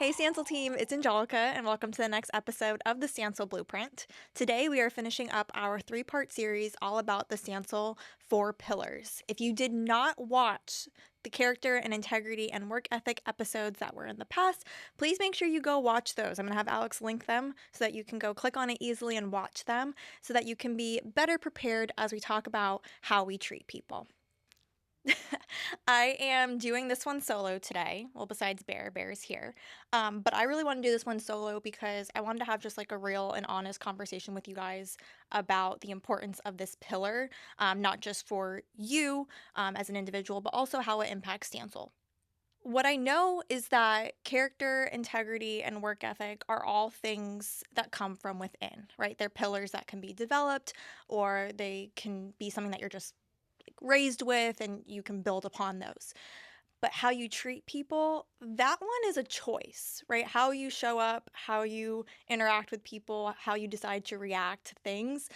Hey Stansell team, it's Angelica and welcome to the next episode of the Stansell Blueprint. Today we are finishing up our three-part series all about the Stansell Four Pillars. If you did not watch the character and integrity and work ethic episodes that were in the past, please make sure you go watch those. I'm going to have Alex link them so that you can go click on it easily and watch them so that you can be better prepared as we talk about how we treat people. I am doing this one solo today. Well, besides Bear's here. But I really want to do this one solo because I wanted to have just like a real and honest conversation with you guys about the importance of this pillar, not just for you as an individual, but also how it impacts Stansell. What I know is that character, integrity, and work ethic are all things that come from within, right? They're pillars that can be developed, or they can be something that you're just raised with and you can build upon those. But how you treat people, that one is a choice, right? How you show up, how you interact with people, how you decide to react to things,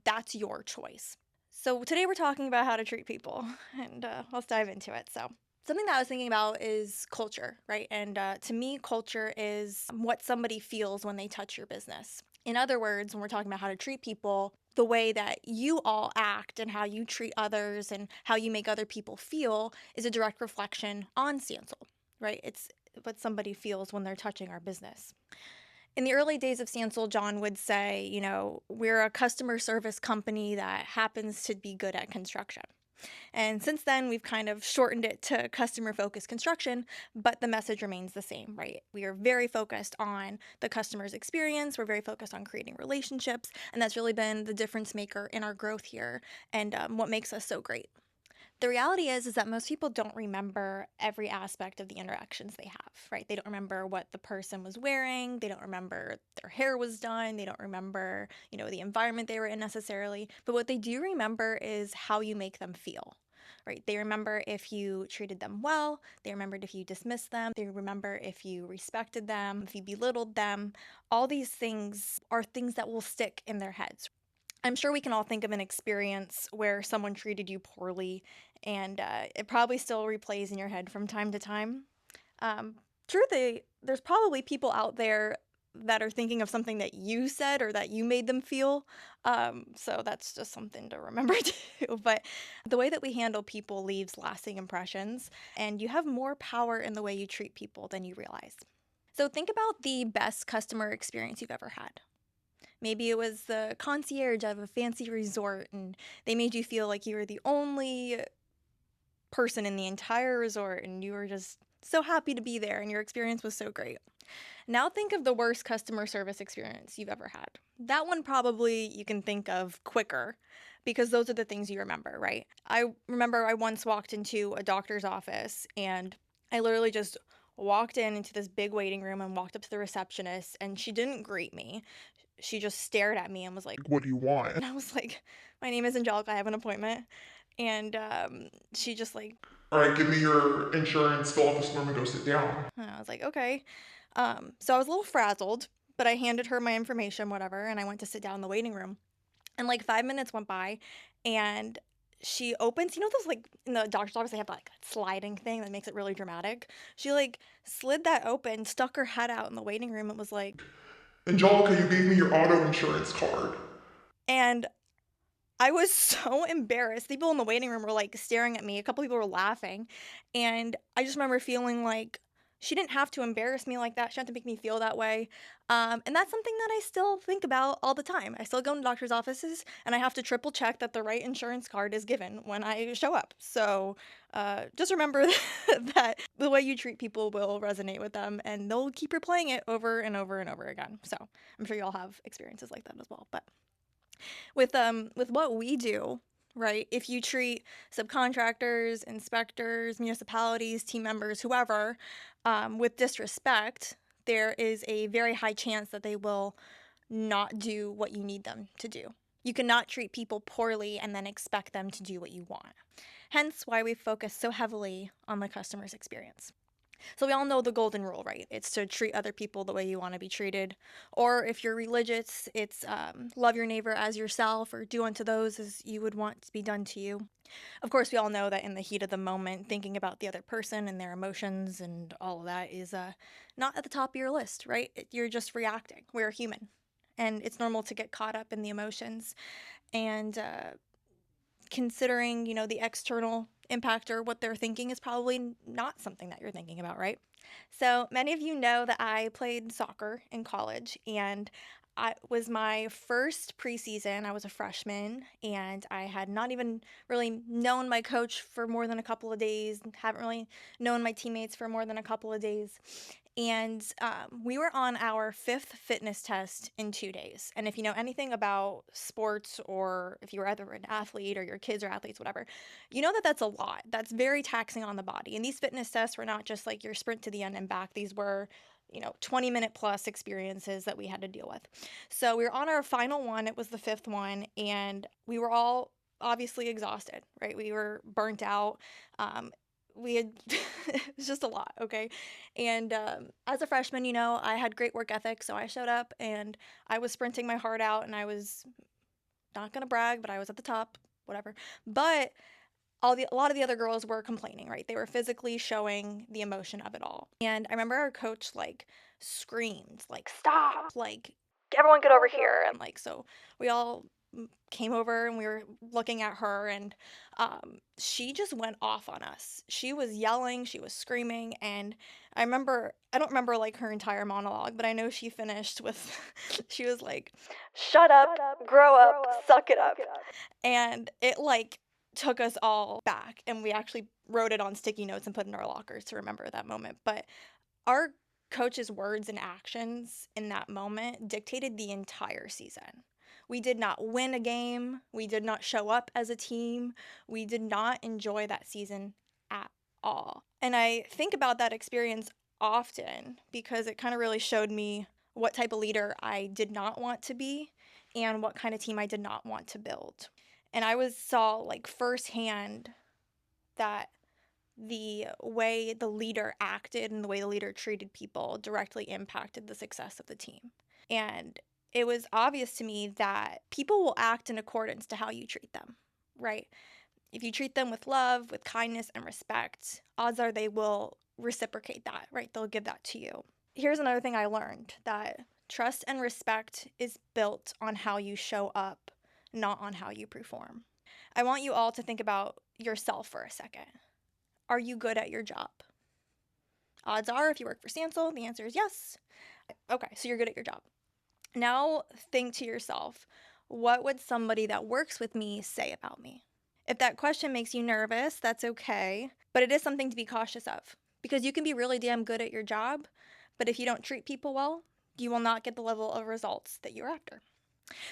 that's your choice. So today we're talking about how to treat people, and let's dive into it. So something that I was thinking about is culture, right? And to me, culture is what somebody feels when they touch your business. In other words, when we're talking about how to treat people, the way that you all act and how you treat others and how you make other people feel is a direct reflection on Stansell, right? It's what somebody feels when they're touching our business. In the early days of Stansell, John would say, we're a customer service company that happens to be good at construction. And since then, we've kind of shortened it to customer-focused construction, but the message remains the same, right? We are very focused on the customer's experience. We're very focused on creating relationships, and that's really been the difference maker in our growth here and what makes us so great. The reality is that most people don't remember every aspect of the interactions they have, right? They don't remember what the person was wearing. They don't remember their hair was done. They don't remember, the environment they were in necessarily. But what they do remember is how you make them feel, right? They remember if you treated them well. They remembered if you dismissed them. They remember if you respected them, if you belittled them. All these things are things that will stick in their heads. I'm sure we can all think of an experience where someone treated you poorly, and it probably still replays in your head from time to time. Truthfully, there's probably people out there that are thinking of something that you said or that you made them feel. So that's just something to remember too. But the way that we handle people leaves lasting impressions, and you have more power in the way you treat people than you realize. So think about the best customer experience you've ever had. Maybe it was the concierge of a fancy resort and they made you feel like you were the only person in the entire resort and you were just so happy to be there and your experience was so great. Now think of the worst customer service experience you've ever had. That one probably you can think of quicker because those are the things you remember, right? I remember I once walked into a doctor's office and I literally just walked into this big waiting room and walked up to the receptionist and she didn't greet me. She just stared at me and was like, What do you want? and I was like, my name is Angelica, I have an appointment. And she just like, All right, give me your insurance, fill out this form, and go sit down. and I was like, okay. So I was a little frazzled, but I handed her my information, whatever, and I went to sit down in the waiting room. And like 5 minutes went by, and she opens, those like in the doctor's office, they have like that sliding thing that makes it really dramatic. She like slid that open, stuck her head out in the waiting room, and was like, Angelica, you gave me your auto insurance card. and I was so embarrassed. People in the waiting room were like staring at me. A couple people were laughing. And I just remember feeling like she didn't have to embarrass me like that. She didn't have to make me feel that way. And that's something that I still think about all the time. I still go into doctor's offices and I have to triple check that the right insurance card is given when I show up. So just remember that the way you treat people will resonate with them and they'll keep replaying it over and over and over again. So I'm sure you all have experiences like that as well. But with what we do, right? If you treat subcontractors, inspectors, municipalities, team members, whoever, with disrespect, there is a very high chance that they will not do what you need them to do. You cannot treat people poorly and then expect them to do what you want. Hence why we focus so heavily on the customer's experience. So we all know the golden rule, right? It's to treat other people the way you want to be treated. Or if you're religious, it's love your neighbor as yourself, or do unto those as you would want to be done to you. Of course, we all know that in the heat of the moment, thinking about the other person and their emotions and all of that is not at the top of your list, right? You're just reacting. We're human. And it's normal to get caught up in the emotions. And considering, the external impact or what they're thinking is probably not something that you're thinking about, right? So, many of you know that I played soccer in college, and I was my first preseason. I was a freshman, and I had not even really known my coach for more than a couple of days, haven't really known my teammates for more than a couple of days. And we were on our fifth fitness test in 2 days. And if you know anything about sports, or if you were either an athlete or your kids are athletes, whatever, you know that that's a lot. That's very taxing on the body. And these fitness tests were not just like your sprint to the end and back. These were 20-minute plus experiences that we had to deal with. So we were on our final one. It was the fifth one. And we were all obviously exhausted, right? We were burnt out. We had, it was just a lot, okay? And as a freshman, I had great work ethic. So I showed up and I was sprinting my heart out, and I was not going to brag, but I was at the top, whatever. But a lot of the other girls were complaining, right? They were physically showing the emotion of it all. And I remember our coach like screamed, like, "Stop, like, everyone get over here." And like, so we all came over and we were looking at her, and she just went off on us. She was yelling, she was screaming. And I don't remember like her entire monologue, but I know she finished with she was like, "Shut up, grow up, suck it up." And it like took us all back, and we actually wrote it on sticky notes and put it in our lockers to remember that moment. But our coach's words and actions in that moment dictated the entire season. We did not win a game. We did not show up as a team. We did not enjoy that season at all. And I think about that experience often because it kind of really showed me what type of leader I did not want to be and what kind of team I did not want to build. And I saw like firsthand that the way the leader acted and the way the leader treated people directly impacted the success of the team. And it was obvious to me that people will act in accordance to how you treat them, right? If you treat them with love, with kindness, and respect, odds are they will reciprocate that, right? They'll give that to you. Here's another thing I learned, that trust and respect is built on how you show up, not on how you perform. I want you all to think about yourself for a second. Are you good at your job? Odds are, if you work for Stansell, the answer is yes. Okay, so you're good at your job. Now think to yourself, what would somebody that works with me say about me? If that question makes you nervous, that's okay, but it is something to be cautious of, because you can be really damn good at your job, but if you don't treat people well, you will not get the level of results that you're after.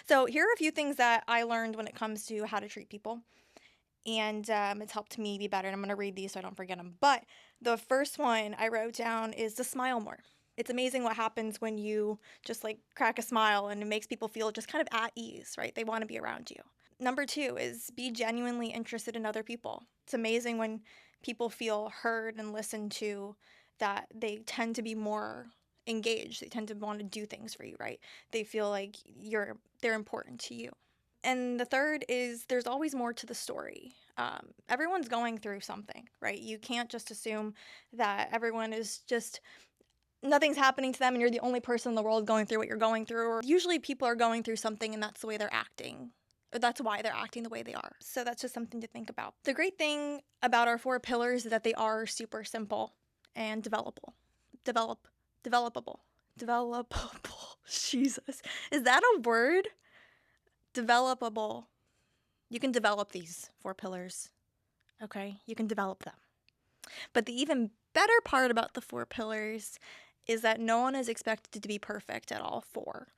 So here are a few things that I learned when it comes to how to treat people, and it's helped me be better. And I'm going to read these so I don't forget them. But the first one I wrote down is to smile more. It's amazing what happens when you just like crack a smile, and it makes people feel just kind of at ease, right? They want to be around you. Number two is be genuinely interested in other people. It's amazing when people feel heard and listened to, that they tend to be more engaged. They tend to want to do things for you, right? They feel like they're important to you. And the third is there's always more to the story. Everyone's going through something, right? You can't just assume that everyone is just, nothing's happening to them and you're the only person in the world going through what you're going through. Or usually people are going through something and that's the way they're acting. Or that's why they're acting the way they are. So that's just something to think about. The great thing about our four pillars is that they are super simple and developable. Developable. Developable. Jesus. Is that a word? Developable. You can develop these four pillars, okay? You can develop them. But the even better part about the four pillars is that no one is expected to be perfect at all four.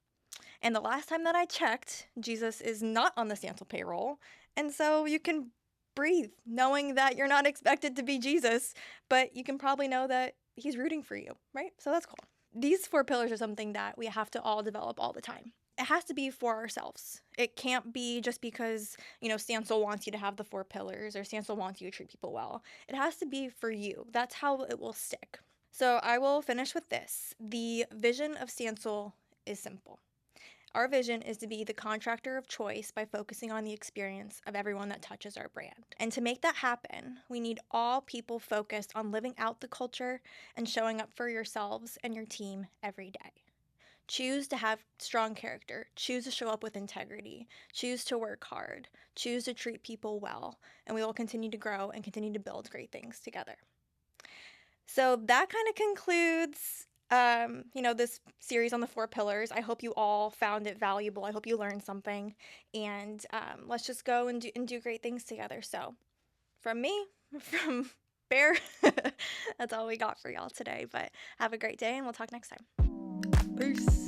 And the last time that I checked, Jesus is not on the Stansell payroll. And so you can breathe knowing that you're not expected to be Jesus, but you can probably know that he's rooting for you, right? So that's cool. These four pillars are something that we have to all develop all the time. It has to be for ourselves. It can't be just because, Stansell wants you to have the four pillars or Stansell wants you to treat people well. It has to be for you. That's how it will stick. So I will finish with this. The vision of Stansell is simple. Our vision is to be the contractor of choice by focusing on the experience of everyone that touches our brand. And to make that happen, we need all people focused on living out the culture and showing up for yourselves and your team every day. Choose to have strong character, choose to show up with integrity, choose to work hard, choose to treat people well, and we will continue to grow and continue to build great things together. So that kind of concludes this series on the four pillars. I hope you all found it valuable. I hope you learned something, and let's just go and do great things together. So, from me, from Bear, that's all we got for y'all today. But have a great day, and we'll talk next time. Peace.